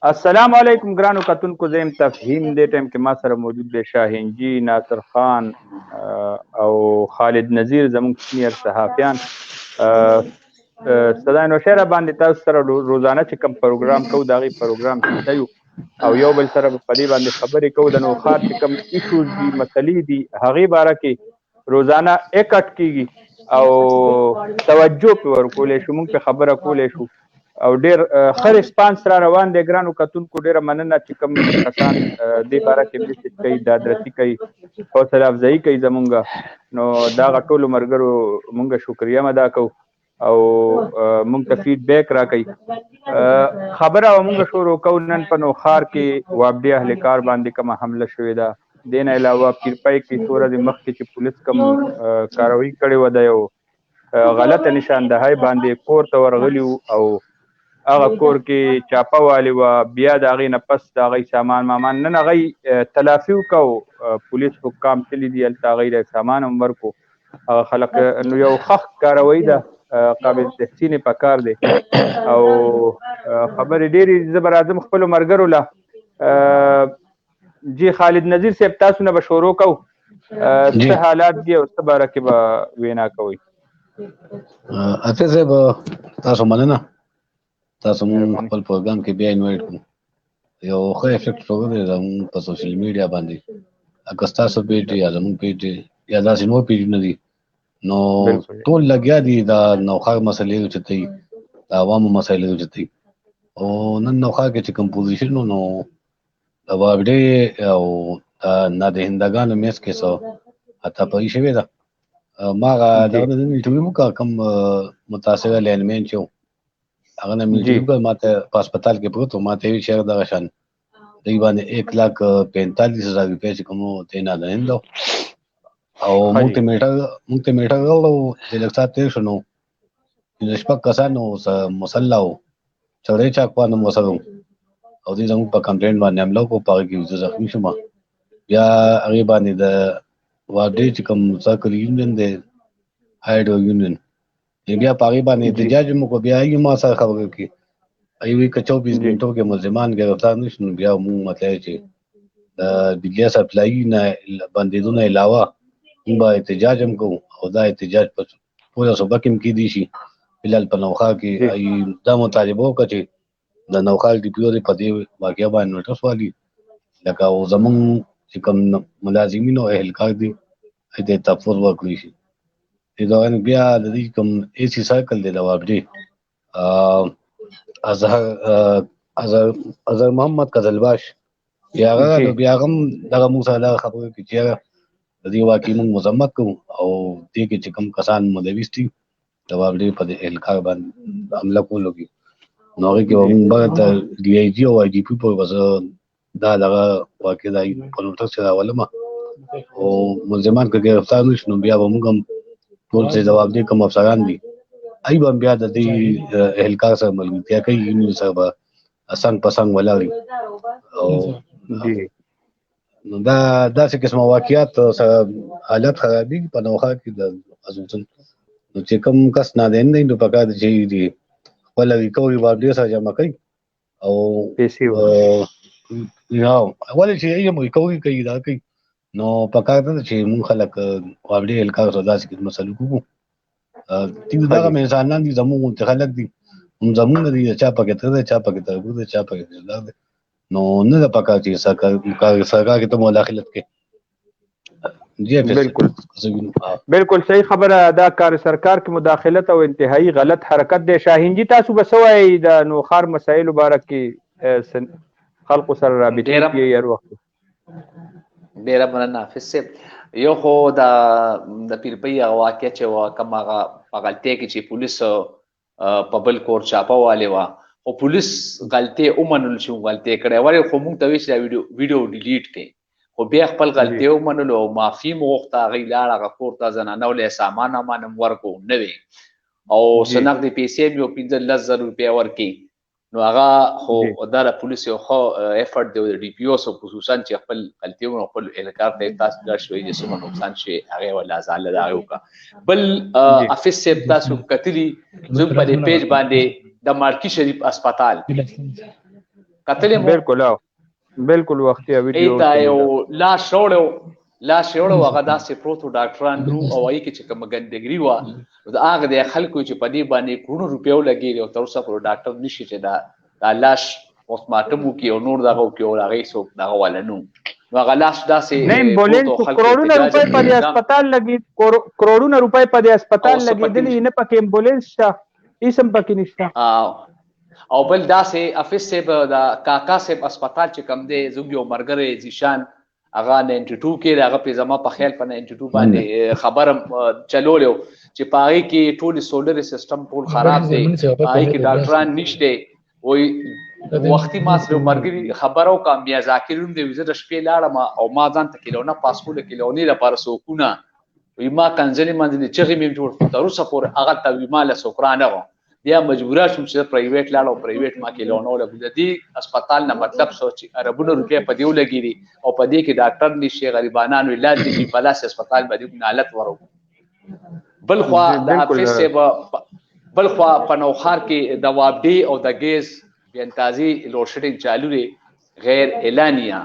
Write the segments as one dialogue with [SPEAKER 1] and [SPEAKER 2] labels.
[SPEAKER 1] السلام علیکم ګرانو کتونکو، زه یم تفهیم. دې ټایم کې ما سره موجود دی شاهین جی، ناصر خان او خالد نذیر، زموږ سینیر صحافیان. صدای نوشهره باندې تاسو سره روزانه چې کوم پروګرام کوو د هغې پروګرام حصه یو او یو بل سره په دې باندې خبرې کوو. د نوښار چې کوم ایشوز دي، مسلې دي، هغې باره کې روزانه اکټ کیږي او توجه پرې ورکولی شو، موږ پرې خبره کولی شو او ډیر ښه ریسپانس را روان دی. ګرانو کتونکو ډیره مننه چې کوم کسان دې باره کې میسج کوي، دادرسي کوي، حوصله افزایي کوي زمونږ، نو دغه ټولو ملګرو مونږ شکریه ادا کوو او مونږ ته فیډبیک راکوي. خبره مونږ شروع کوو نن په نوښار کې وابډي اهلکار باندې کومه حمله شوې ده. دې نه علاوه پیرپای کې څو ورځې مخکې چې پولیس کوم کاروي کړې وه، د یو غلطه نشاندهۍ باندې کور ته ورغلي وو او هغه کور کې چاپه والې وه. بیا د هغې نه پس د هغوی سامان مامان نن هغوی تلافي وکړو، پولیس حکام تللي دي هلته، هغوی له سامان هم ورکړو. هغه خلک نو یو ښه کاروي ده، قابل تحسین پکار دی او خبرې ډېرې. زه به راځم خپلو ملګرو له. جی خالد نذیر صاحب، تاسو نه به شروع کوو، څه حالات دي او څه باره کې به وینا کوئ؟
[SPEAKER 2] اته صاحب تاسو مننه، تاسو مونږ خپل پروګرام کې بیا انوایټ کړو. یو ښه افیکټ راغلی زموږ په سوشل میډیا باندې. اګه ستاسو پیج یا زموږ پیج یا داسې نور پیجونه دي نو ټول لګیا دي دا نوښار مسلې اوچتوي، د عوامو مسایل اوچتوي. او نن نوښار کې چې کوم پوزیشن نو د وابډې او د نادهندګانو میس کې څه هاتاپري شوې ده. ما هغه دغه نه انټرویو وکړه، کوم متاثره لینمین چې هغه نه مې انټرویو وکړه. ما ته په هسپتال کې پروت و، ما ته یې ویل چې دغه شان دوی باندې 1,45,000 روپۍ چې کوم ته نادهند او موږ ته میټر راوړو چې لږ ساعت تېر شو نو پنځه شپږ کسان مسلح وو، چړې چاقوان هم ورسره وو او دوی زموږ په کمپلینټ باندې حمله وکړو. په هغې کې زه زخمي شوم. بیا هغې باندې د وابډې چې کوم سرکل یونین دی، هایډرو یونین، بیا په هغې باندې احتجاج هم وکړو. بیا هغې ما سره خبرې وکړي، هغې وایي که 24 ګنټو کې ملزمان ګرفتار نه شي نو بیا موږ مطلب چې د بجلي سپلایي نه بندېدو نه علاوه موږ به احتجاج هم کوو او دا احتجاج په ټوله صوبه کې هم کیدی شي. فلحال په نوښار کې دا مطالبه وکړه چې د نوښار ډي پي او دې په دې واقعه باندې نوټس والي، لکه او زموږ چې کوم ملازمین او اهلکار دي دې ته تحفظ ورکړی شي. دغه بیا د دې کوم اے سی سایکل دی د وابډې اظهر محمد قزلباش، بیا هغه هم دغه موږ سره دغه خبرې وکړي چې د دې واقعي موږ مذمت کوو او دې کې چې کوم کسان ملوث دي د وابډې په دې اهلکار باندې حمله کولو کې نو هغې کې به موږ بغه ته ډي آی جي او آی جي پي پورې به زه دا دغه واقع دا په نوټس کې راولم او ملزمان که ګرفتار نه شي نو بیا به موږ هم ټول چې د وابډې کوم افسران دي ای به بیا د دې اهلکار سره ملګرتیا کوي، یونین سره به څنګ په څنګ ولاړ او نو دا داسې قسمه واقعیات سره حالت خرابېږي په نوښار کې د خصوصا. نو چې کوم کس نادهند دی نو پکار دی چې دي خپله ریکوري وابډې سره جمع کوي او ولې چې یم ریکوري کوي دا کوي نو پکار ده چې مونږ خلک وابډې اهلکار سره داسې خدمت سلوک وکړو. دغه انسانان دي، زموږ خلک دي، زموږ نه دي، چا پکې تره دی، چا پکې تربور دی، چا پکې رشتهدار دی، نو نه ده پکار چې سرکار کې ته مداخلت کوې.
[SPEAKER 1] بالکل صحیح خبره. دا کار سرکار کې مداخلت او انتهایی غلط حرکت دی. شاهین جي، تاسو به څه وایئ د نوښار مسایلو باره کې خلکو سره رابطې کوي هر وخت؟
[SPEAKER 3] ډېره مننه حافظ صاحب. یو خو د پیرپۍ هغه واقع چې وه کوم هغه په غلطۍ کې چې پولیس په بل کور چاپه والې وه، خو پولیس غلطۍ ومنلو چې موږ غلطۍ کړې ولې خو موږ ته وایي چې دا ویډیو ډیلیټ کړئ، خو بیا خپل غلطۍ ومنلو او معافي مو غوښته. هغوی لاړ هغه کور ته، زنانو له یې سامان وامان هم ورکړو نوې او څه نغدې پیسې هم یو 15,000 روپۍ ورکړي. نو هغه خو دا د پولیس یو ښه ایفرټ دی د ډي پي او سره خصوصا چې خپل غلطۍ ونه خپل اهلکار ته تاسو ګډ شوئ چې څومره نقصان شي هغې وله ازاله د هغې وکړه. بل حافظ صاحب تاسو کتلي زموږ په دې پیج باندې د مارکي شریف اسپتال کتلې مو
[SPEAKER 1] بالکل وختي ویډیو
[SPEAKER 3] ایتا یو لاش وړو هغه داسې پروتو ډاکټران نو او هغه کې چې کوم ګندګري و دا هغه د خلکو چې په دې باندې کروڑو روپیو لګیږي او تر اوسه پر ډاکټر نشي چې دا لاش پوسټمارټم وکي او نور دغه وکي او هغه څوک دغه ولنو نو هغه لاش داسې
[SPEAKER 1] نه ایمبولینس کروڑونه روپۍ په دې هسپتال لګي کروڑونه روپۍ په دې هسپتال لګیدلې نه پکې ایمبولینس شته هیڅ پکې نشته
[SPEAKER 3] او بل داسې افیس صاحب دا کاکا صاحب هسپتال چې کم دی زوګ یو مرګره زیشان هغه 92 کې هغه په زما په خیال په 92 باندې خبرم چلولیو چې پاره کې ټول سولر سیستم ټول خراب دی پاره کې ډاکټران نشته وای وختي ما سره مرګري خبرو کا بیا ذاکرون دی وزه د شپې لاړم او ما ځان ته کیلونه پاسپورت کیلونه لپاره سوکونه وی ما کنځلې منځلې چې مې جوړ تر اوسه پورې هغه ته وی مال سوکرانه و بیا مجبوره شوم چې پرایویټ لاړو پرایویټ ما کیلونه ولګو د دې هسپتال نه مطلب سوچ اربونو روپیا په دیو لګیری او په دې کې ډاکټر نشي غریبانو علاج دي په بلاس هسپتال باندې نالت ورو بل خو د افیس بل خو په نوخار کې د وابډي او د ګیس بنتازي لوډ شیډینګ چالو لري غیر اعلانیه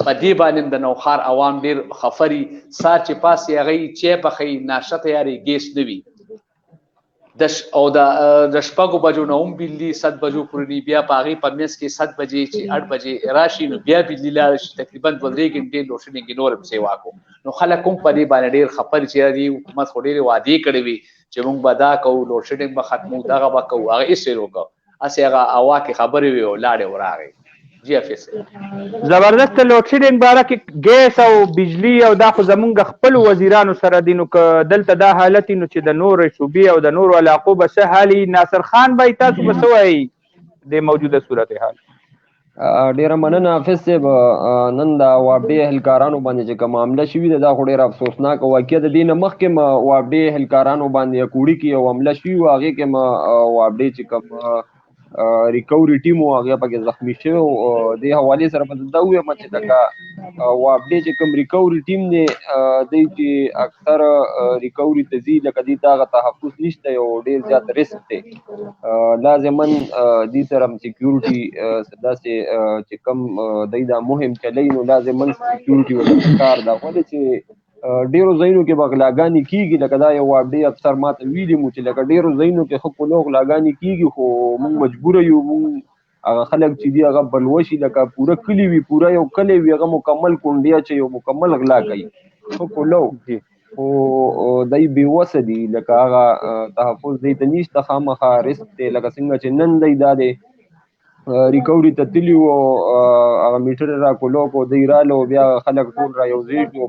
[SPEAKER 3] په دې باندې د نوخار عوام ډیر خفري سار چې پاسې هغه چې په خې ناشته تیاری ګیس نوي او د شپږو بجو نه هم بلی 7 بجو پورې بیا پاغي پمنس کې 7 بجې چې 8 بجې راشي نو بیا بلی لا تقریبا 2 غنټې لوډ شیډینګ نور سیوا کو نو خلک کوم په دې باندې ډیر خپل چې دی حکومت خو ډیر وعده کړې وي چې موږ بدا کو لوډ شیډینګ به ختمو دغه به کو هغه یې سره وکړه اسه هغه اوا کې خبرې وي او لاړې وراغې جی افیس
[SPEAKER 1] زبردست لوډ شیډینګ باره کې ګیس او بجلی او دا خو زمونږ خپل وزیرانو سره دي نو که دلته دا حالت نو چې د نور صوبې او د نور علاقو به څه حالي ناصر خان به تاسو به څه وایي د موجوده صورتحال
[SPEAKER 4] ډیره مننه حافظ صاحب نن دا وابډي اهلکارانو باندې چې کوم معامله شوې ده دا خو ډیر افسوسناک واقعه ده دینه مخکې وابډي اهلکارانو باندې کوړی کې یو حمله شوی و هغه کې وابډي چې کوم ریکوري ټیم او هغه پکې زخمی شو د حواله سره په دا وې مچ تکا وابډي چې کوم ریکوري ټیم نه د چې اکثر ریکوري تزي لکه دي دا تحفظ نشته یو ډیر زیات ریسک دی لازمن دي سره سکیورټي داسې چې کوم دا مهم چلی نو لازمن سکیورټي وکړ دا ولې چې ډیرو ځایونو کې بغلاګانی کیږي لکه دا یو وابډي افسر ماته ویلي مو چې لکه ډیرو ځایونو کې خو په لوغ لاګانی کیږي خو موږ مجبور یو موږ هغه خلک چې دی هغه بلوشي لکه پوره کلی وی پوره یو کلی وی هغه مکمل کونډیا چې یو مکمل غلا کوي خو په لو او دای بیوسه دی لکه هغه تحفظ دی ته نشته خامخا ریسک دی لکه څنګه چې نن دی دا دی ریکوري ته تلی او هغه میټر را کولو کو دی رالو بیا خلک ټول را یوځي او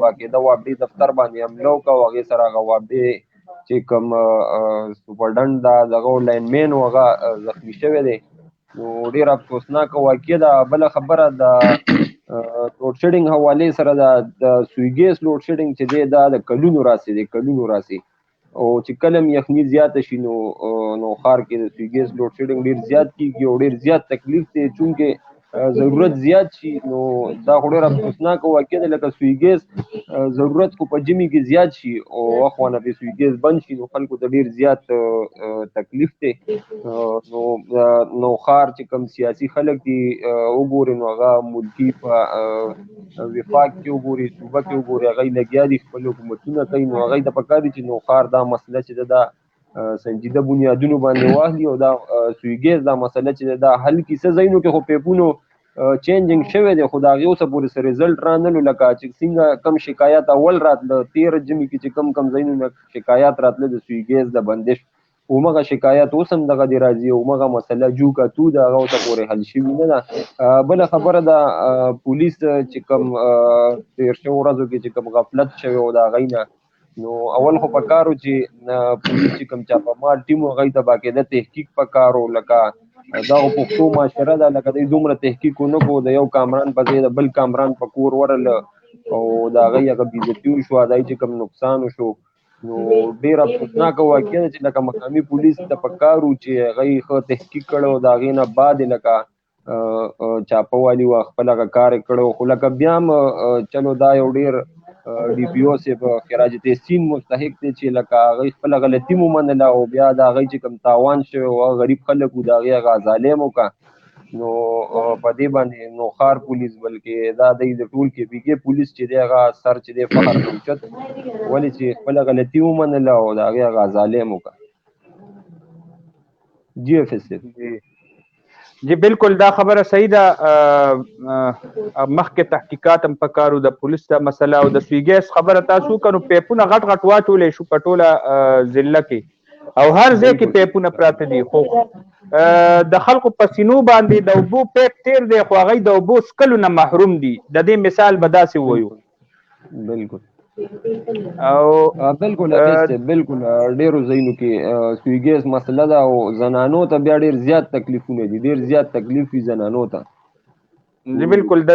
[SPEAKER 4] باقي دا وابډي دفتر باندې عملو کو هغه سره هغه وابډي چې کوم سپورډنټ دا دغه لاین مین هغه زخمی شوی دی نو ډیر افسوسناک واقعه ده بل خبره ده لوډ شیډینګ حواله سره د سویګیس لوډ شیډینګ چې دی دا د کلونو راسي او چې کلم یخنی زیات شي نو خار کې د سویګیس لوډ شیډینګ ډیر زیات کیږي او ډیر زیات تکلیف دی چونکه ضرورت زیات شي نو دا ډیر افسوسناک واقعه ده لکه سویګیس ضرورت کو په جمی کې زیات شي او اخوانه په سویګیس بند شي نو خلکو ته ډیر زیات تکلیف دی نو خار چې کوم سیاسي خلک دي وګوري نو هغه ملکی په وفاق کې وګوري صوبه کې وګوري هغه لګیا دي خپل حکومتونه کوي نو هغه د پکاري چې نو خار دا مسله چې دا سنجیده بنیادونو باندې واهلي او دا سویګیز دا مسله چې دا حل کیسه زینو کې خو پیپونو چینجینګ شوی دی خو دا یو څه پورې سره رزلټ رانلو لکه چې څنګه کم شکایت اول راتله 13 جمی کې چې کم زینو نه شکایت راتله د سویګیز د بندش اومغه شکایت اوسم دغه دی راځي اومغه مسله جو کا تو دا غو ته پورې حل شي نه ده بل خبره دا پولیس چې کم تیر شو ورځو کې چې کم غفلت شوی او دا غینه نو اول خو پکارو چې پولیس چې کم چاپه مال ټیم غي ته باقاعده تحقیق پکارو لکه دا پښتو معاشره ده لکه د دومره تحقیق نه کو د یو کامران په ځای د بل کامران په کور ورل او دا غي هغه بیزتیو شو دای چې کم نقصان شو نو ډیر افسوسناک واقعه چې لکه مقامی پولیس ته پکارو چې غي خو تحقیق کړو دا غینه بعد لکه چاپوالي وا خپل کار کړو خو لکه بیا چلو دا یو ډیر ډي پی او سه په خراج تحسین مستحق دي چې لکه غي خپل غلطي مومنله او بیا دا غي چې کم تاوان شوی او غریب خلکو دا غي ظالمو کا نو په دې باندې نو خار پولیس بلکې دا د ټول کې بیګه پولیس چې دی هغه سر چې دی فخر نوچت ولې چې خپل غلطي ومنله او دا هغه ظالم وکړه. جی ایف ایس
[SPEAKER 1] جی بالکل دا خبره صحیح ده. مخکې تحقیقات هم پکارو د پولیس دا مسله او د سوی ګیس خبره تاسو کنو پیپونه غټ غټ واچولې شو په ټوله ضلع کې او هر ځای کې پیپونه پراته دي خو د خلکو په سینو باندې د اوبو پیپ تیر دی خو هغوی د اوبو څکلو نه محروم دي. د دې مثال به داسې ووایو.
[SPEAKER 4] بالکل
[SPEAKER 1] او
[SPEAKER 4] بالکل بالکل ډیرو ځایونو کې سوی ګیس مسله ده او زنانو ته بیا ډیر زیات تکلیفونه دي، ډیر زیات تکلیف وي زنانو ته.
[SPEAKER 1] بالکل د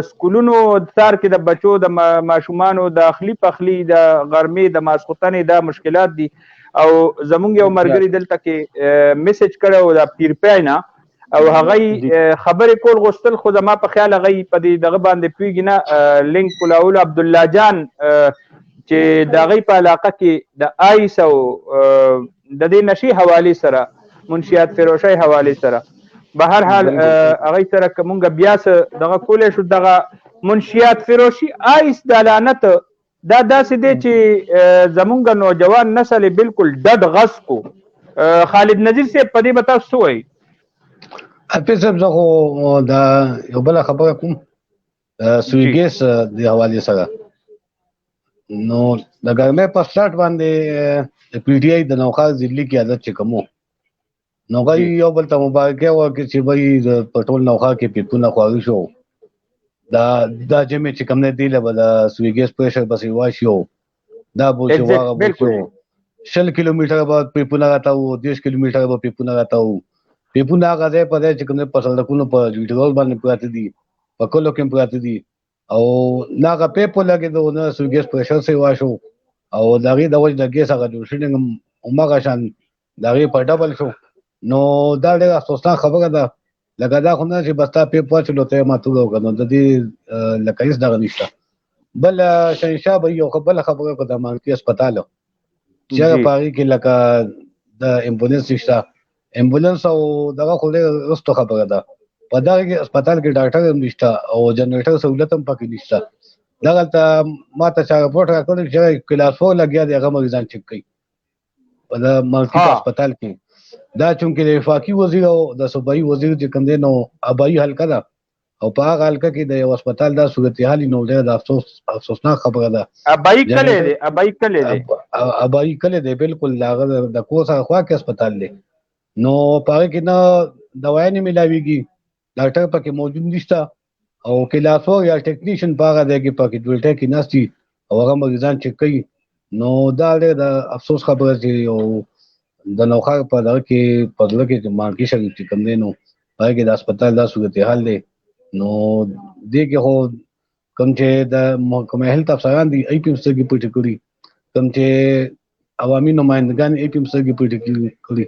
[SPEAKER 1] سکولونو سار کې د بچو د ماشومانو د اخلي پخلي د غرمې د ماسخوتنې دا مشکلات دي او زمونږ یو ملګري دلته کې میسج کړی د پیرپای نه او هغوی خبرې کول غوښتل خو زما په خیال هغوی په دې دغه باندې پوهېږي نه لینک کولولو عبدالله جان چې د هغوی په علاقه کې د آیس او د دې نشي حوالې سره منشیات فروشۍ حوالې سره به هر حال هغوی سره که مونږ بیا څه دغه کولی شو دغه منشیات فروشي آیس د لعنت دا داسې دی چې زمونږ نوجوان نسل بالکل ډډ غص کو. خالد نذیر صاحب په دې به تاسو څه وایي؟
[SPEAKER 2] حافظ صاحب زه خو دا یو بله خبره کوم سوی ګیس د حوالې سره نو د ګرمۍ په سټارټ باندې د پی ټي آی د نوخار ضلعي قیادت چې کوم نو هغوی یو بل ته مبارکۍ ورکړې چې وایي په ټول نوخار کې پیپونه خواري شو دا جمعې چې کوم دی دی له به د سوی ګیس پریشر پسې واشي او دا به چې واغه به شو 100 کیلومیټره به پیپونه راته وو 10 کیلومیټره به پیپونه راته وو. پیپونه هغه ځای په ځای چې کوم دی په سړکونو په جوټرول باندې پراته دي په کلو کې پراته دي او نه هغه پیپ ولګېدو نه سوی ګیس پریشر سې واشو او د هغې د وجې د ګیس هغه جوړ شوي هماغه شان د هغې په ډبل شو. نو دا ډېره افسوسناک خبره ده لکه دا خو نه چې بس تا پیپ واچولو ته یې ماتوله وکړه نو د دې لکه هېڅ دغه نشته. بله شهنشاه به یو بله خبره کړه د مانکي هسپتال چې هغه په هغې کې لکه د امبولانس نشته امبولانس او دغه خو ډېره رستو خبره ده په دغه هسپتال کې ډاکټر هم نشته او جنریټر سهولت هم پکې نشته. دغلته ما ته چا رپورټ راکړی چې کلاس 4 لګیا دی هغه مریضان چک کوي په د مانکي هسپتال کې. دا چونکې د وفاقي وزیر او د صوبایي وزیر چې کوم دی نو ابایي حلقه ده او په هغه حلقه کې د یو هسپتال دا صورتحال نو ډېره د افسوسناک خبره ده.
[SPEAKER 1] ابایي کلی دی بالکل د هغه د کور سره خوا کې هسپتال دی نو په هغې کې نه دوایي نه میلاویږي ډاکټر پکې موجود نشته او کلاسو یا ټیکنیشن په هغه ځای کې پکې ډولټۍ کې ناست دي او هغه مریضان چک کوي. نو دا ډېر د افسوس خبره چې د نوخار په دغه کې په زړه کې چې مانکي شریف چې کوم دی نو هغې کې د هسپتال دا صورتحال دی نو دې کې خو کوم چې د محکمه هیلت افسران دي ای پي هم سترګې پټې کړي کوم چې عوامي نمایندګان ای پي هم سترګې پټې کړي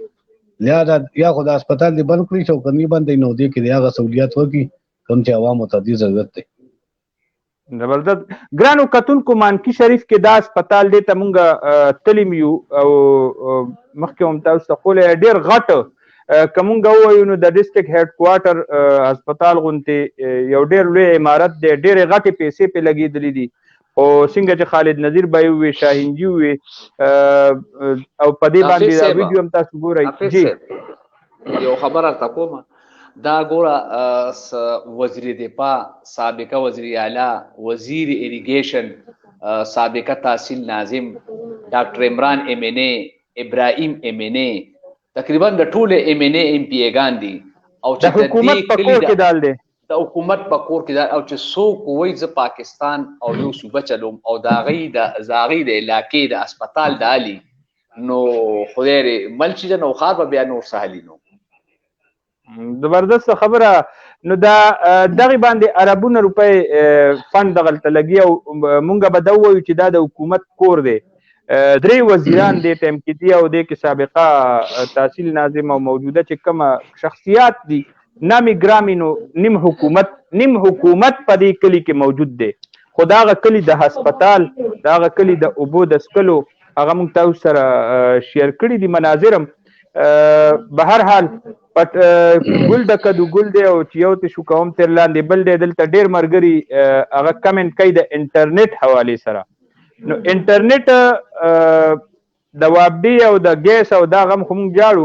[SPEAKER 1] لہذا یا خو د هسپتال دې بند کړي چې کني بند دی نو دې کې د هغه سہولیات وکړي کوم چې عوامو ته دې ضرورت دی. زبردست ګرانو کتونکو مانکي شریف کې دا هسپتال دی ته مونږ تلیم یو او مخکې هم تاسو ته ښولی ډېر غټ که مونږ ووایو نو د ډسټرکټ هیډ کوارټر هسپتال غوندې یو ډېر لوی عمارت دی ډېرې غټې پیسې پې لګېدلې دي خو څنګه چې خالد نذیر به یې ووې شاهینجي ووې او په دې باندې دا ویډیو هم تاسو ګورئ.
[SPEAKER 3] جی یو خبره درته کومه دا ګوره وزیر دفاع سابقه وزیر اعلی وزیر اریګیشن سابقه تحصیل ناظم ډاکټر عمران ایم این اے ابراهیم ایم این اے تقریبا د ټولې ایم این اے ایم پی ایګان دي او
[SPEAKER 1] د حکومت په کور کې دال دی
[SPEAKER 3] د حکومت په کور کې او چې څوک وایي زه پاکستان او یو صوبه چلوم او د هغې د علاقې د هسپتال د علي نو خدای دې مل شي د نوخار به بیا نور سهلي نو
[SPEAKER 1] زبردست خبره. نو دا دغه باندې اربونه روپۍ فند دغلته لګي او مونږ به دا ووایو چې دا د حکومت کور دی. 3 وزیران دې ټایم کې دي او دې کې سابقه تحصیل ناظم او موجوده چې کومه شخصیات دي نامي ګرامي نو نیم حکومت په دې کلي کې موجود دی خو دا هغه کلي د هسپتال دا هغه کلي د اوبو د څکلو هغه مونږ تاسو سره شیر کړي دي مناظر هم. به هر حال پټ ګل د کدو ګل دی او چې یو ته شو کوم تر لاندې بل دی دلته ډیر مرګري هغه کمنټ کوي د انټرنیټ حواله سره. نو انټرنیټ د وابډي او د ګیس او دا غم خو موږ جاړو،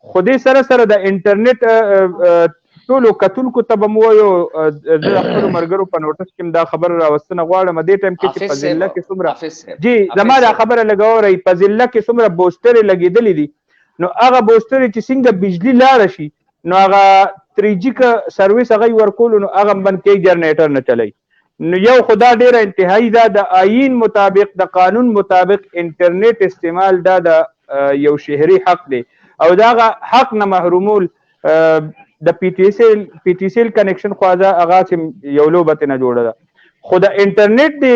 [SPEAKER 1] خو دې سره سره د انټرنیټ ټولو کتونکو ته به مو وایو زه د خپلو ملګرو په نوټس کې دا خبره راوستنه غواړم دې ټایم کې چې په ضلع کې څومره جی زما دا خبره لګورئ په ضلع کې څومره بوسټرې لګېدلې دي، نو هغه بوسټرې چې څنګه بجلی لاړه شي نو هغه 3G که سرویس هغه ورکولو نو هغه بند کوي جنریټر نه چلی. نو یو خدا ډیره انتهایی دا د آئین مطابق د قانون مطابق انټرنیټ استعمال دا د یو شهري حق دی او دا حق نه محرومول د پی ټی سی ایل کنیکشن خوازه هغه چې یو لوبه نه جوړه ده، خو د انټرنیټ د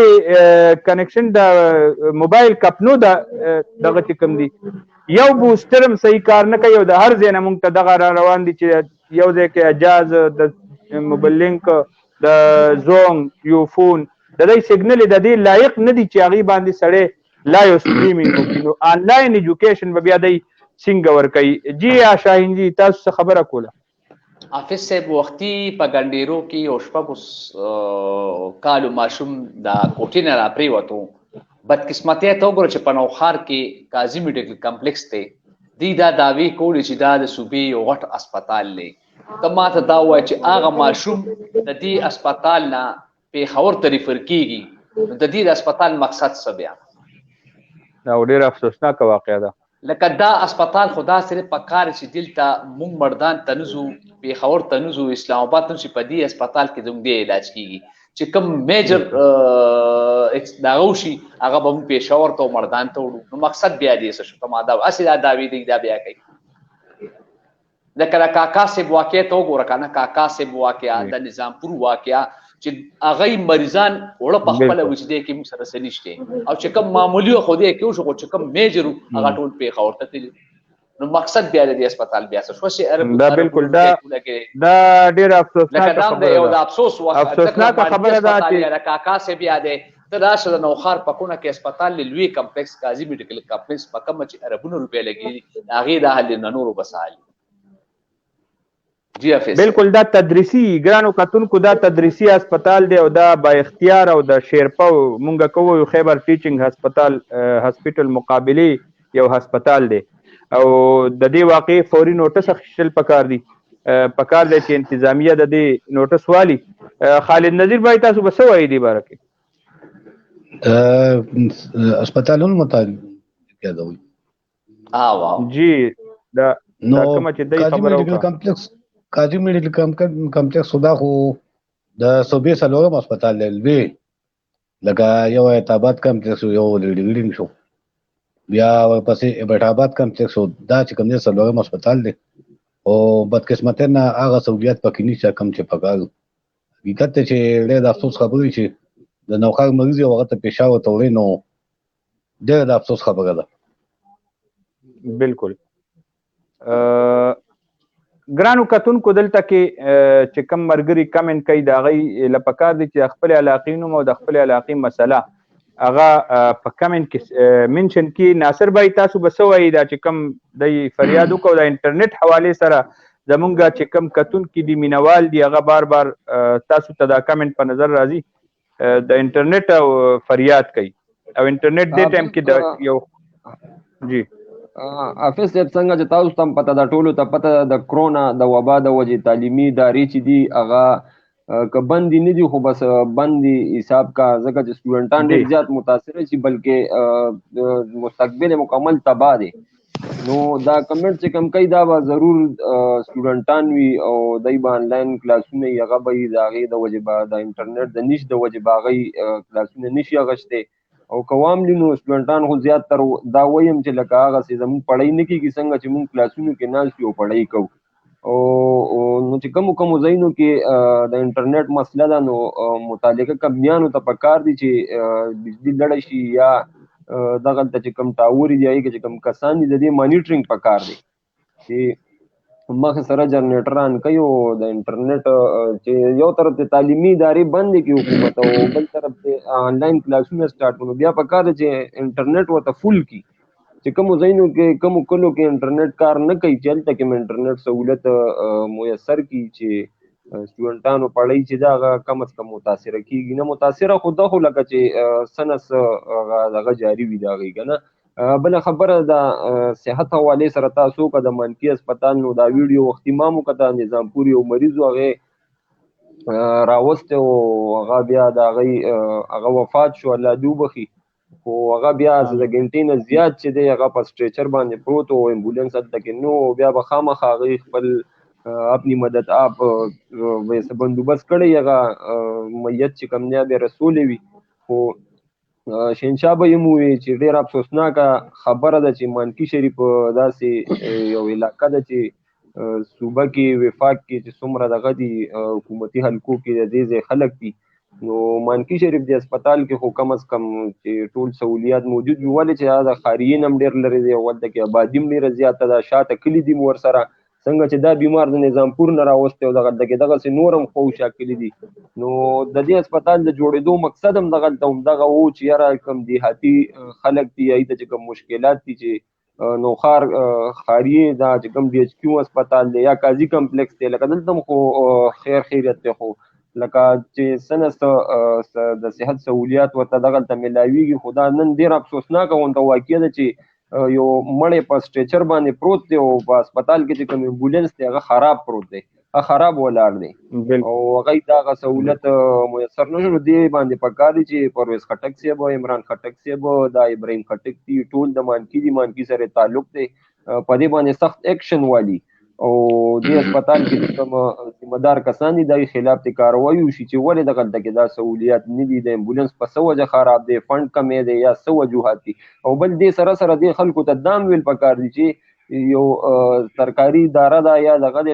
[SPEAKER 1] کنیکشن د موبایل کپنو دغه چې کوم دی یو بوسترم صحیح کار نه کوي او د هر ځای نه موږ ته دغه را روان دي چې یو ځای کې اجاز د موبایل لینک د زونګ یو فون د دې سیګنل د دې لایق نه دي چې هغه باندې سړی لایو سټریمینګ وکړي. نو آنلاین ایجوکیشن به بیا دی څنګه ورکوي؟ جی شاهین جی تاسو خبره کوله.
[SPEAKER 3] حافظ صاحب وختي په ګنډیرو کې او شپږ کالو ماشوم د کوټې نه راپریوتو، بدقسمتۍ ته وګوره چې په نوښار کې قاضي میډیکل کمپلیکس دی دی دا دعوی کولی چې دا د صوبې یو غټ اسپتال دی. ته ماته دا وایه چې هغه ماشوم د دې اسپتال نه پېښور ته ریفر کېږي، نو د دې د اسپتال مقصد څه بیا؟
[SPEAKER 1] دا ډېره افسوسناکه واقعه ده.
[SPEAKER 3] لکه دا اسپتال خدا سره پکار چې دلته مونږ مردان ته نزو، پېښور ته نزو، اسلام آباد ته چې په دې اسپتال کې زموږ دی علاج کېږي چې کوم میجر دغه وشي هغه به مونږ پېښور ته مردان ته وړو. نو مقصد بیا دې څه شو؟ ته ما دا هسې دا دعوې دی دا بیا کوي. لکه د کاکا صاحب واقعه ته وګوره که نه، کاکا صاحب واقعه د نظامپور واقعه چې هغه مریضان وړه په خپله وي چې دی کې موږ سره څه نشته، او چې کوم معمولي خو دی کې وشو خو چې کوم میجر هغه ټول پېښور ته تللي. نو مقصد بیا د دې اسپتال بیا څه شو؟
[SPEAKER 1] دا بالکل دا ډېره افسوسناکه خبره ده.
[SPEAKER 3] یو د افسوس
[SPEAKER 1] افسوسناکه خبره ده چې
[SPEAKER 3] د کاکا صاحب یاد دی ته راشه د نوښار په کونه کې اسپتال لوی کمپلیکس قاضي میډیکل کمپلیکس په کومه چې اربونو روپۍ لګېږي د هغې دا حل نه نورو بس حل.
[SPEAKER 1] بالکل دا تدریسي ګرانو کتونکو دا تدریسي اسپتال دی او دا با اختیار او د شیرپو مونږ کوو یو خیبر ټیچینګ هسپتال هسپیټل مقابلي یو هسپتال دی او د دې واقعي فوري نوټس اخیستل پکار دی چې انتظامیه د دې نوټس والی. خالد نذیر بھائی تاسو به څه وایي دې باره
[SPEAKER 2] کې؟ اسپتالونو متعلق کیا دوی
[SPEAKER 1] جی دا کومه چې دای خبره وکړه
[SPEAKER 2] قاضي میډیکل کمپلیکس خدا خو د صوبې څلورم اسپتال دی لوی، لکه یو ایتاباد کمپلیکس یو لیډینګ شو، بیا ورپسې ایبټ آباد کمپلیکس دا چې کوم دی څلورم اسپتال دی او بدقسمتۍ نه هغه سہولیات پکې نشته کوم چې پکار. حقیقت ته چې ډېر د افسوس خبرې چې د نوښار مریض یو هغه ته پېښور ته وړي نو ډېر د افسوس خبره ده.
[SPEAKER 1] بالکل ګرانو کتونکو دلته کې چې کم مرګري کمنټ کوي د هغې له پکار دی چې خپل علاقې نوم او د خپل علاقې مسله هغه په کمنټ کې منشن کړي. ناصر بھائی تاسو به څه وایي دا چې کم د فریاد وکړو د انټرنیټ حوالې سره زمونږ چې کم کتونکي دي مینوال دي هغه بار بار تاسو ته دا کمنټ په نظر راځي د انټرنیټ او فریاد کوي او انټرنیټ دې ټایم کې د یو جی
[SPEAKER 4] حافظ صاحب څنګه چې تاسو ته پته ده ټولو ته پته د کرونا د وبا د وجې تعلیمي ادارې چې دي هغه که بندي نه دي خو بس بندي حساب کا ځکه چې سټوډنټان ډېر زیات متاثره شي بلکې مستقبل مکمل تباه دی. نو دا کمنټ چې کم کوي دا به ضرور سټوډنټان وي او دوی به آنلاین کلاسونه یې هغه به د هغې د وجې به د انټرنیټ د نشت د وجې به هغوی کلاسونه نشي اخیستی او کوام دي نو سټوډنټان خو زیات تر دا وایم چې لکه هغسې زموږ پړی نه کېږي څنګه چې موږ کلاسونو کې ناست یو پړی کوو او نو چې کومو ځایونو کې د انټرنیټ مسله ده نو متعلقه کمپنیانو ته پکار دي چې بجلي لړه شي یا دغلته چې کوم ټاورې دي هغې کې چې کوم کسان دي د دې مانیټرینګ پکار دی چې مخ سره جنریټران کوي او د انټرنیټ چې یو طرف ته تعلیمي ادارې بندې کړي حکومت او بل طرف ته آنلاین کلاسونه سټارټ کړو بیا پکار دی چې انټرنیټ ورته فل کړي چې کوم ځایونو کې کوم کلو کې انټرنیټ کار نه کوي چې هلته کې انټرنیټ سہولت میسر کی چې سټوډنټانو پړی چې دا کم از کم متاثره کیږي نه متاثره خو دا خو لکه چې سنس دغه جاری وي دا غي کنه. بل خبره د صحت حواله سره تاسو کا د منکی هسپتال نو دا ویډیو وختي مامو کته نظام پوری او مریض هغه راوسته او هغه بیا دا غي هغه وفات شو الله دوبخي خو هغه بیا د غنټې نه زیات چې دی هغه په سټریچر باندې پروت او امبولانس هلته کې نو بیا به خامخا هغه خپل اپنی مدد آپ ویسے بندوبست کړی هغه میت چې کوم نه به رسول وي خو شینشاه به یمو چې ډیر افسوسناکه خبره ده چې مانکی شریف داسې یو علاقه ده چې صوبه کې وفاق کې چې څومره دغه دي حکومتي حلقو کې د دې خلک دي نو مانکی شریف د هسپتال کې خو کم از کم چې ټول سہولیات موجود وي ولې چې دا خاریین هم ډیر لري دی ولته کې آبادی هم ډیره زیاته ده شاته کلی دي ور سره څنګه چې دا بیمار د نظام پور نه راوسته او دغه سي نورم خو شاکلي دي نو د دې هسپتال د جوړېدو مقصد هم دغه وو چې یاره کم دیهاتي خلک دي ایته چې کوم مشکلات دي چې نوخار خاریه دا چې کوم ډي ایچ کیو هسپتال دی یا قاضي کمپلیکس دی لکه دلته خو خیریت ته خو لکه چې سنس د صحت سہولیات ورته دغه ته ملاویږي خدا نن ډیر افسوسناک غونډه واقع ده چې یو مړی په سټریچر باندې پروت دی او په هسپتال کې چې کوم امبولانس دی هغه خراب پروت دی هغه خراب ولاړ دی او هغه دغه سہولت میسر نه شو دی باندې پکاري چې پرویز خټک صاحب او عمران خټک صاحب دا ابراهیم خټک دی ټول د مانکی سره تعلق دی په دې باندې سخت اکشن والی او د هسپتال کې کوم ذمہ دار کسان دي د خلاف ته کاروایی وشي چې ولې دغه کې دا سہولیات نه دي د امبولانس په سوجه خراب دي فند کمې دي یا سو وجوهات دي او بل دې سره سره د خلکو ته دام ویل پکار دي چې یو سرکاري اداره دا یا دغه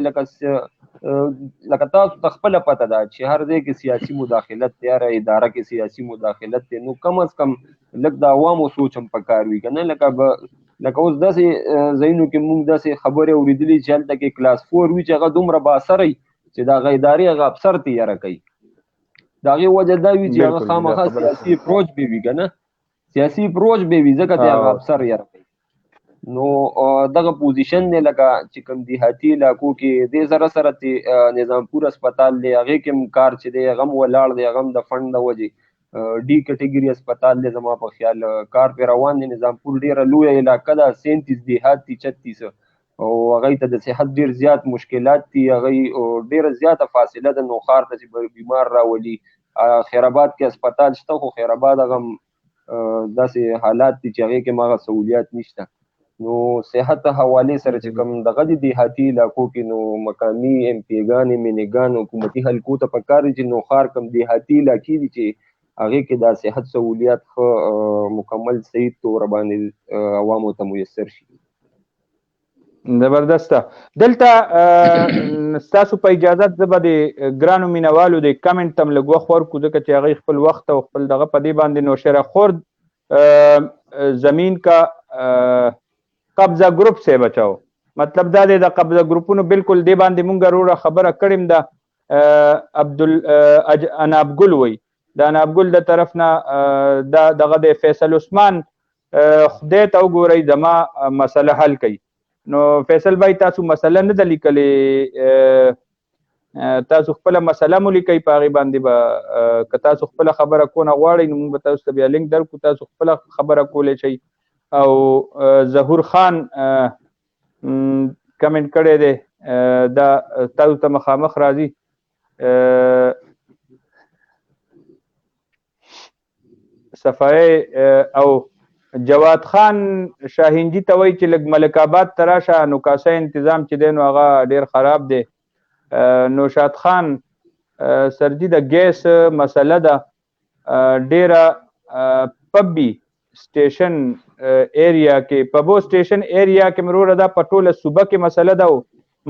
[SPEAKER 4] لکه تاسو خپل پته ده چې هر ځای کې سیاسي مداخلت تیار اداره کې سیاسي مداخلت نو کم از کم لکه د عوامو سوچم پکار وي کنه لکه اوس داسې ځایونو کې موږ داسې خبرې اورېدلې چې هلته کې کلاس 4 وي چې هغه دومره بااثره وي چې د هغه ادارې هغه افسر تیاره کوي د هغې وجه دا وي چې هغه خامخا سیاسي اپروچ به وي که نه سیاسي اپروچ به وي ځکه چې هغه افسر یاره کوي نو دغه پوزیشن دی لکه چې کوم دیهاتي علاقو کې دې سره سره چې نظام پور هسپتال دی هغې کې هم کار چې دی هغه هم ولاړ دی هغه هم د فنډ د وجې D category अस्पताल दे जमा په خیال کار په روان دي نظام پور ډیره لوی علاقه ده 37 دیهات 36 او هغه ته د صحت ډیر زیات مشکلات دي هغه ډیره زیاته فاصله ده نوخار ته چې بیمار راولي خیرآباد کې هسپتال شته خو خیرآباد هغه داسې حالات دي چې هغه کې ماغه سہولیات نشته نو صحت حواله سره چې کوم دغه د دیهاتي علاقو کې نو مقامی ام پی ګان مینګان حکومتي حلقو ته پکاري چې نوخار کم دیهاتي علاقې دي چې هغه کې دا صحت سہولیات خو مکمل صحیح تور باندې عوامو ته میسر شي
[SPEAKER 1] زبردسته دلته ستاسو په اجازه زبر د ګرانو مینوالو د کمنټ تم لګو خور کو ځکه چې هغه خپل وخت او خپل دغه په دې باندې نو شره خورد زمین کا قبضه گروپ سے بچاو مطلب دا د قبضه گروپونو بالکل دی باندې مونږ وروره خبره کړم دا عبد اناب ګل وای دا اناب ګل د طرف نه دغه د فیصل عثمان خدای ته وګورئ زما مسله حل کړي نو فیصل بھائی تاسو مسله نه د لیکلې تاسو خپل مسله مو لیکئ په هغې باندې به که تاسو خپله خبره کونه غواړئ نو موږ به تاسو ته بیا لینک درکړو تاسو خپله خبره کولی شئ او ظهور خان کمنټ کړی دی دا تاسو ته مخامخ راځي صفای او جواد خان شاهینجی ته وایي چې لږ ملک آباد ته راشه نو کاسه انتظام چې دی نو هغه ډېر خراب دی نوشاد خان سرجي د ګیس مسله ده ډېره پبي سټیشن ایریا کې پبو سټیشن ایریا کې مروره ده په ټوله صوبه کې مسله ده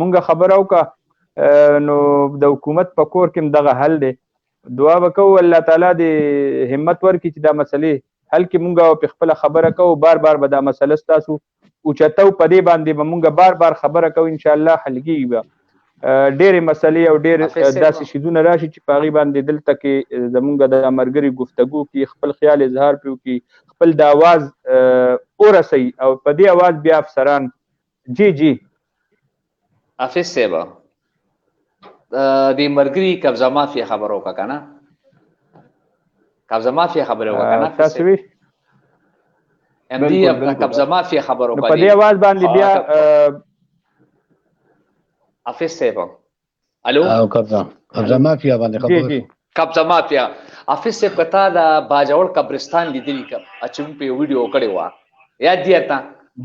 [SPEAKER 1] مونږ خبره وکړه نو د حکومت په کور کې دغه حل دی دعا وکړو الله تعالی دې همت ورکړي چې دا مسلې حل کې مونږ په خپل خبره کوو بار بار به دا مسله ستاسو اوچتو په دې باندې به مونږ بار بار خبره کوو ان شاء الله حل کېږي به ډېرې مسلې او ډېر داسې شیزونه راشي چې په هغې باندې دلته کې زمونږ د ملګري گفتګو کې خپل خیال اظهار پرې وکړي خپل د اواز ورسي او په دې اواز بیا افسران جی
[SPEAKER 3] حافظ صاحب د مرګري قبضه مافیا خبرو کا کنه قبضه مافیا خبرو کا کنه
[SPEAKER 1] تاسو وی
[SPEAKER 3] ام دي قبضه مافیا خبرو کا
[SPEAKER 1] په دې اواز باندې بیا
[SPEAKER 3] حافظ صاحب الو
[SPEAKER 2] قبضه مافیا باندې خبرو
[SPEAKER 1] جی
[SPEAKER 3] قبضه مافیا حافظ صاحب کتا دا باجوړ قبرستان لیدلی کا اچم په ویډیو کړي وا یاد دی تا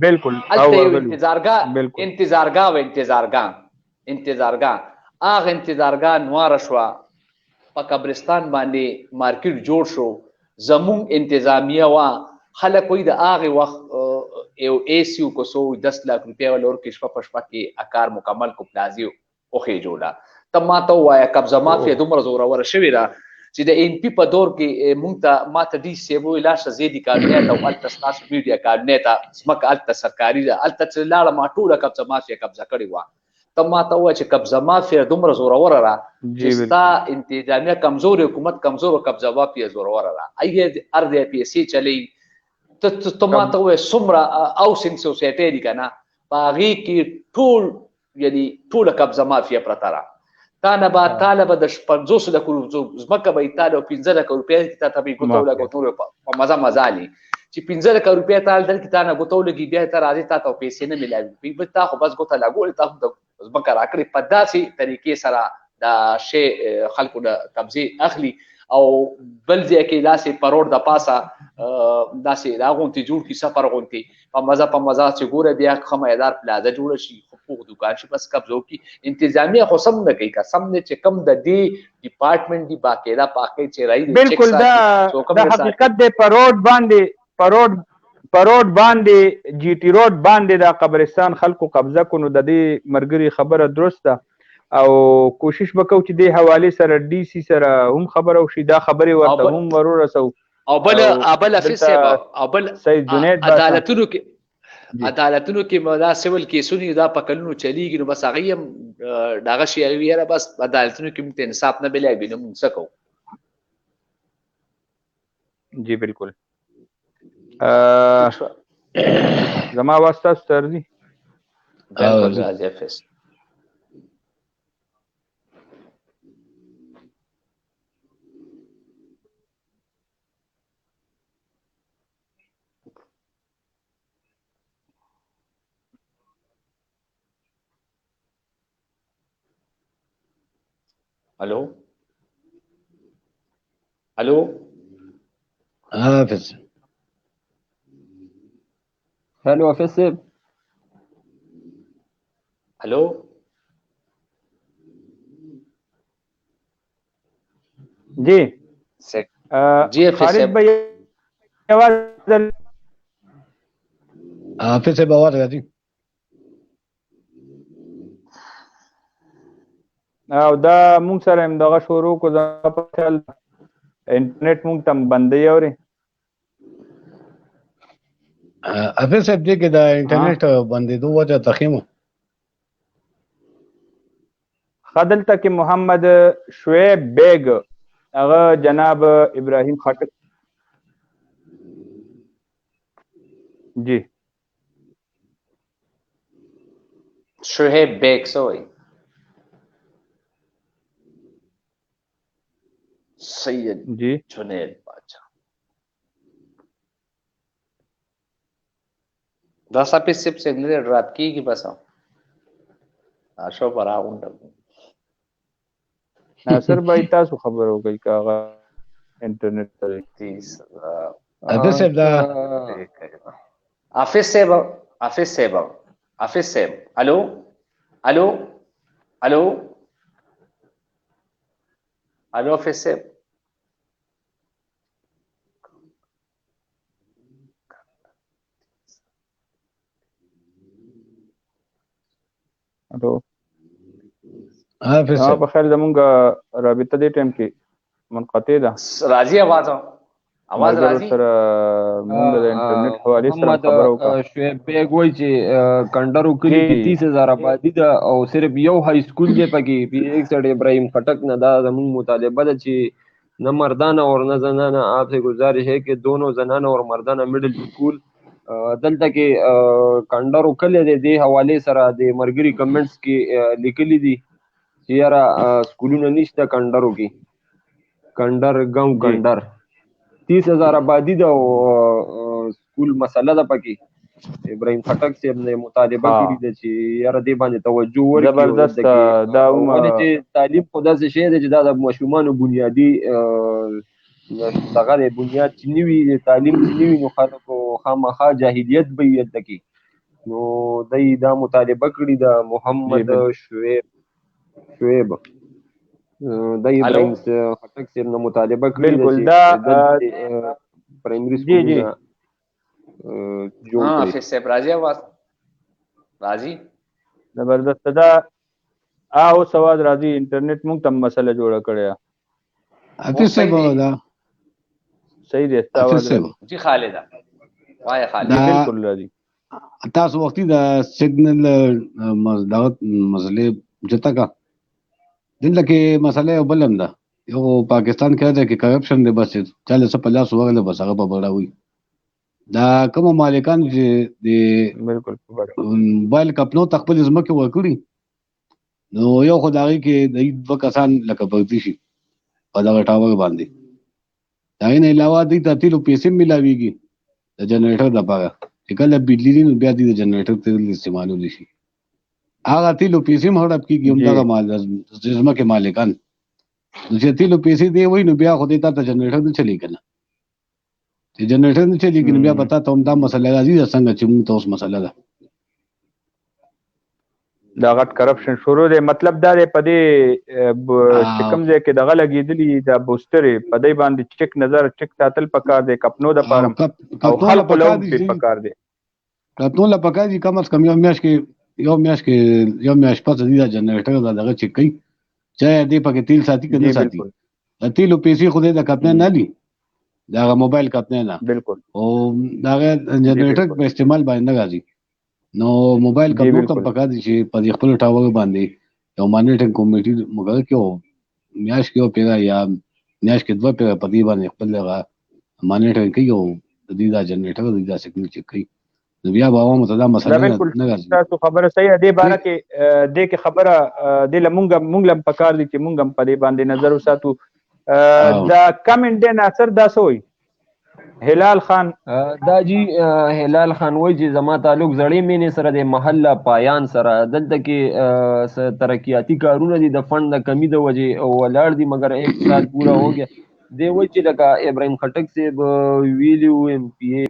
[SPEAKER 1] بالکل
[SPEAKER 3] انتظارګاه اغه انتظارګاه نوار شوا په قبرستان باندې مارکیټ جوړ شو زمون انتظامیه وا خلک وې د اغه وخت یو ایسیو کو 10 लाख روپیا ولور کې شپه پښپا کې اکار مکمل کو پلازیو اوخه جوړه تما ته وایا قبضه مافیا دومره زور ور شوی را چې د ان پی په دور کې مونږ ته ماته ډي سیبو لاش زیدي کارنیټ او الته تاسو میډیا کارنیټ سمک الته سرکاري الته لاړه ما ټوله قبضه مافیا قبضه کړی و ته ماته و چې قبضه مافیا دومره زور ور را چې ستا انتظامیه کمزور حکومت کمزور قبضه مافیا زور ور را ایه ارده پی سی چلی ته ماته و سمرا او سین سوسایټي دی کنه باغی کې ټول یعنی ټول قبضه مافیا پرتاره طالب د 500 لک زمکه به ایتاله 15 لک روپیا کی ته به ګوتوله په مزه علي چې 15 لک روپیا ته دل کی ته نه ګوتوله کی بیا ته راځي ته پیسې نه ملایي به تا خو بس ګوته لاګول ته زمکه راکړي په داسې طریقې سره دا شی خلکو د قبضه اخلي او بل ځکه لاسه پروړ د پاسه داسې راغونتي جوړ کی سفر غونتي په مزه چې ګوره بیا خمایدار پلازه جوړ شي حقوق دکان شي بس قبضو کی انتظامیه خو سم نه کوي کا سم نه چې کم د دې ډپارټمنټ دی باقاعده پاکي چې راي
[SPEAKER 1] بالکل دا حقیقت د پروړ باندې جی ټی روډ باندې د قبرستان خلکو قبضه کونو د دې مرګري خبره درسته او کوشش وکاو چې د حواله سره ډي سي سره هم خبرو شي دا خبره ورته هم ورور رسو
[SPEAKER 3] او بل افیس او بل
[SPEAKER 1] سید جنید
[SPEAKER 3] عدالتونو کې دا سیول کیسونه دا پکلونو چلیږي نو بس هغه هم داغه شی ویره بس عدالتونو کې موږ انصاف نه بلای بینه موږ سکو
[SPEAKER 1] جی بالکل زما واسطه سترځي
[SPEAKER 3] بالکل راځي افیس الو
[SPEAKER 2] حافظ
[SPEAKER 4] हेलो हाफिज साहब
[SPEAKER 3] हेलो
[SPEAKER 1] जी
[SPEAKER 3] जी
[SPEAKER 1] खालिद भाई आवाज
[SPEAKER 2] हाफिज साहब आवाज राजी
[SPEAKER 1] او دا مونږ سره هم دغه شروع کو ځا په خیال انټرنیټ مونږ تم بندي اوري
[SPEAKER 2] حافظ صاحب دې کې دا انټرنیټ بندي دوه وجه تخیمو
[SPEAKER 1] خدلته کې محمد شعیب بیگ هغه جناب ابراهیم خټک جی
[SPEAKER 3] شعیب بیگ سوئی سید
[SPEAKER 1] جی
[SPEAKER 3] جنید باچا دا سپې سپ سیګنل ډراپ کیږي بس شو پر راوند
[SPEAKER 1] ناصر بھائی تاسو خبرو کوي کاغه انټرنیټ ته
[SPEAKER 2] حافظ صاحب دا
[SPEAKER 3] حافظ صاحب الو حافظ صاحب
[SPEAKER 1] الو
[SPEAKER 2] حافظ صاحب
[SPEAKER 1] په خیر زمونږ رابطه دې ټیم کې منقطع ده
[SPEAKER 3] راځي आवाज راځي
[SPEAKER 1] سره موږ د انټرنیټ حواله سره خبرو کوو
[SPEAKER 4] شعیب بیگ وایي چې کندرو کلی کې 30000 آبادی ده او صرف یو های سکول دی پکې ایک سړی ابراهیم خټک نه دا زموږ مطالبه ده چې न मर्दाना और न जनाना आपसे गुजारिश है कि दोनों जनाना और मर्दाना मिडिल स्कूल دلته کې کندرو کله د دې حواله سره د مرګري کمنټس کې لیکلي دي چې یاره سکولونه نشته کندرو کې کندر ګاو کندر 30,000 آبادی دا سکول مسله ده پکې ابراهیم خټک صاحب نه مطالبه کړې ده چې یاره دې باندې توجه ورکړي
[SPEAKER 1] زبردست دا
[SPEAKER 4] ولې چې تعلیم خو داسې شی دی چې دا د ماشومانو بنیادي دغه د بنیاد چې نه وي تعلیم چې نه وي نو خلکو خامخا جاهلیت به وي هلته کې نو دی دا مطالبه کړې ده محمد شعیب دی ابراهیم خټک صاحب نه مطالبه کړې ده چې دا پرایمري سکولونه جوړ کړي
[SPEAKER 3] حافظ صاحب راځي आवाज راځي
[SPEAKER 1] زبردست دا او سواد راځي انټرنیټ موږ ته مسله جوړه کړې
[SPEAKER 2] حافظ صاحب دا
[SPEAKER 1] صحیح دی
[SPEAKER 2] تاسو
[SPEAKER 3] جی خالد وای خالد
[SPEAKER 1] بالکل راځي
[SPEAKER 2] تاسو وختي دا سیګنل مزداوت مسلې جتا کا دلته کې مسله بلم ده یو پاکستان کې ده کې کرپشن دی بس 40-50 ورله بس هغه په بڑاوي دا کوم مالکان چې د
[SPEAKER 1] بالکل
[SPEAKER 2] موبایل کپنو تخپل زمکه ورکړي نو یو خدای کې د دوه کسان لکه پرتی شي په دا ټاور باندې دا نه علاوه د تیلو پیسې ملاويږي د جنریټر لپاره چې کله بجلی نو بیا د جنریټر تیل استعمالول شي هغه تیلو پیسې هم هړپ کیږي هم دا مال زمکه مالکان چې تیلو پیسې دی وای نو بیا خو دې ته جنریټر نه چلی کنه چې جنریټر نه چلی کنه بیا پتا ته هم دا مسله راځي څنګه چې موږ ته اوس مسله ده
[SPEAKER 1] دا غټ کرپشن شروع دی مطلب دا دی په دې چې کوم ځای کې دغه لګېدلي دا بوسترې په دې باندې چک نظر چک ساتل پکار دی کپنو د پارم او خلکو له پکار دی
[SPEAKER 2] کپنو له پکار دي کم از کم یو میاشت پس دی دا جنریټر دا دغه چک کوي چې دې پکې تیل ساتي کنه ساتي تیلو پیسې خو دې د کپنه نه لي دا موبایل کپنه نه
[SPEAKER 1] بالکل
[SPEAKER 2] او دا جنریټر په استعمال باندې نه راځي نو موبایل کمپیوټر ته پکا دي چې په خپل ټاور باندې یو مانیټینګ کمیټي مګر کې میاش کې پیرا یا میاش کې دوه پیرا په دې باندې خپل مانیټینګ کوي او د دې دا جنریټر د دې سیګنل چک کوي نو بیا به عوامو ته دا مسله نه راځي
[SPEAKER 1] تاسو خبره صحیح دی باره کې دې کې خبره د مونږ لم پکار دي چې مونږ په دې باندې نظر وساتو دا کمنټ د ناصر دا سوې هلال خان
[SPEAKER 4] دا جی هلال خان وای چې زما تعلق زړې مینې سره د محله پایان سره دلته کې ترقیاتی کارونه دي د فند د کمی د وجې ولاړ دي مګر 1 سال پورا هو گیا دی وای چې لکه ابراهیم خټک صاحب ویلیو ایم پی ای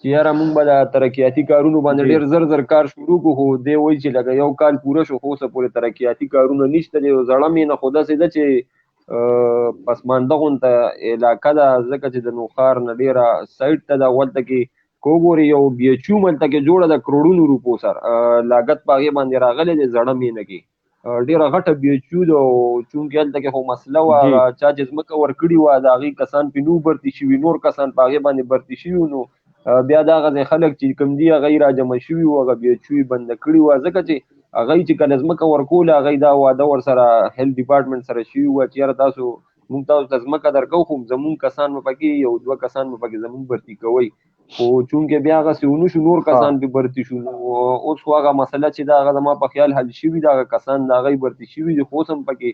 [SPEAKER 4] چې یاره مونږ به د ترقیاتی کارونو باندې ډېر زر کار شروع کوو دی وای چې لکه یو کال پوره شو خو اوسه پورې ترقیاتی کارونه نشته دی زړه مینه خو داسې ده چې پسمانده غونته علاقه ده ځکه چې د نوخار نه ډېره سایټ ته ده ولته کې که وګورې یو بي ایچ یو ملته کې جوړه ده کروڑونو روپو سره لاګت په هغې باندې راغلی دی زړه مینه کې ډېره غټه بي ایچ یو ده او چونکې هلته کې خو مسله وه چا چې ځمکه ورکړې وه د هغې کسان پې نو برتي شوي نور کسان په هغې باندې برتي شوي نو بیا دغه ځای خلک چې کوم دي هغه یې راجمع شوي وو هغه بي ایچ یو یې بنده کړي وه ځکه چې هغه چې کله ځمکه ورکوله هغه دا واده ورسره هیلث ډپارټمنټ سره شوي وه چې یاره تاسو موږ تاسو ته ځمکه درکوو خو زمونږ کسان به پکې یو 2 کسان به پکې زمونږ برتي کوئ خو چونکې بیا هغسې ونه شو نور کسان پې برتي شو نو اوس خو هغه مسله چې دا هغه زما په خیال حل شوي د هغه کسان د هغه برتي شوي دي خو اوس هم پکې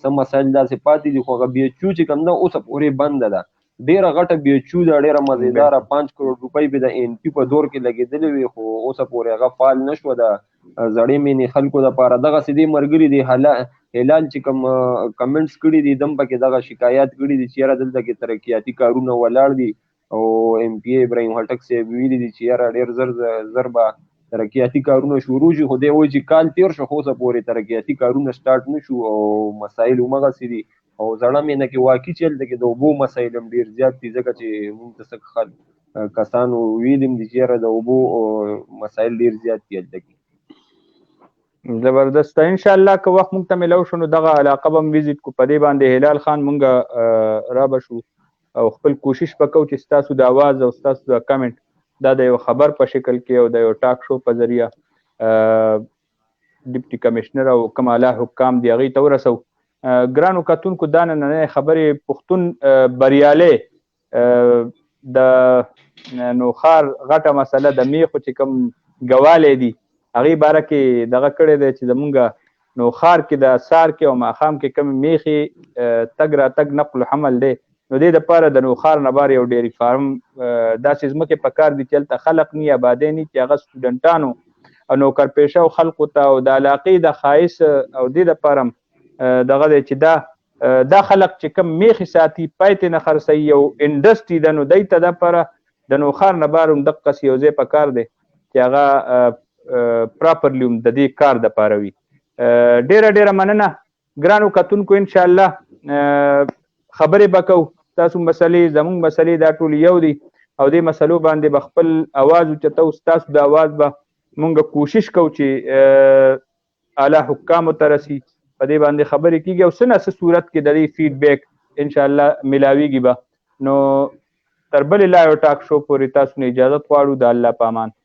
[SPEAKER 4] څه مسایل داسې پاتې دي خو هغه بي ایچ یو چې کوم ده اوسه پورې بنده ده ډېره غټه بي ایچ یو ده ډېره مزیداره 5 کروڑ روپۍ به د این پي په دور کې لګېدلې وي خو اوسه پورې هغه فعال نه شوه د زړې مینې خلکو دپاره دغسې دې ملګري دي هلال چې کوم کمنټس کړي دي دم پکې دغه شکایات کړي دي چې یاره دلته کې ترقیاتي کارونه ولاړ دي او ایم پی ای ابراهیم هټک صاحب ویلي دي چې یاره ډېر زر به ترقیاتي کارونه شروع شي خو دی وایي چې کال تېر شو خو اوسه پورې ترقیاتي کارونه سټارټ نه شو او مسایل همغسې دي او زړه مینه کې واقعي چې هلته کې د اوبو مسایل هم ډېر زیات دي ځکه چې موږ ته څه کسانو ویلي هم دي چې یاره د اوبو مسایل ډېر زیات دي هلته کې
[SPEAKER 1] زبردست ان شاء الله که وخت مونږ ته ملو شو نو دغه علاقه به هم وزټ کو په دې باندې هلال خان مونږ را به شو او خپل کوشش وکړو چې ستاسو د اواز او ستاسو د کمنټ دا د یو خبر په شکل کې او د یو ټاک شو په ذریعه ډیپټي کمشنر او کوم اعلی حکام دی هغې ته ورسو ګرانو کتونکو دا نننۍ خبرې پښتون بریالی د نو خار غټه مسله د میخو چې کوم ګوالی دي هغې باره کې دغه کړی دی چې زمونږ نو خار کې د سار کې او ماښام کې کوم میخې تګ راتګ نقل و حمل دی نو دې دپاره د نوخار نه بار یو ډیری فارم داسې ځمکې پکار دي چې هلته خلق ني آبادۍ ني چې هغه سټوډنټانو او نوکرپېشه او خلقو ته او د علاقې د ښایست او دې دپاره دغه دی چې دا خلق چې کوم میخې ساتي پای ته نه خرڅوي یو انډسټري ده نو دی ته دپاره د نوخار نه بار هم دقسې یو ځای پکار دی چې هغه پراپرلی هم د دې کار دپاره وي ډیره مننه ګرانو کتونکو انشاءالله خبرې به کوو تاسو مسلې زمونږ مسلې دا ټول یو دي او دې مسلو باندې به خپل اواز اوچتو ستاسو د اواز به مونږ کوشش کوو چې اعلی حکامو ته رسي په دې باندې خبرې کېږي او څه نه څه صورت کې د دې فیډبیک انشاءالله ملاویږي به نو تر بلې لا یو ټاک شو پورې تاسو نه اجازت غواړو د الله په امان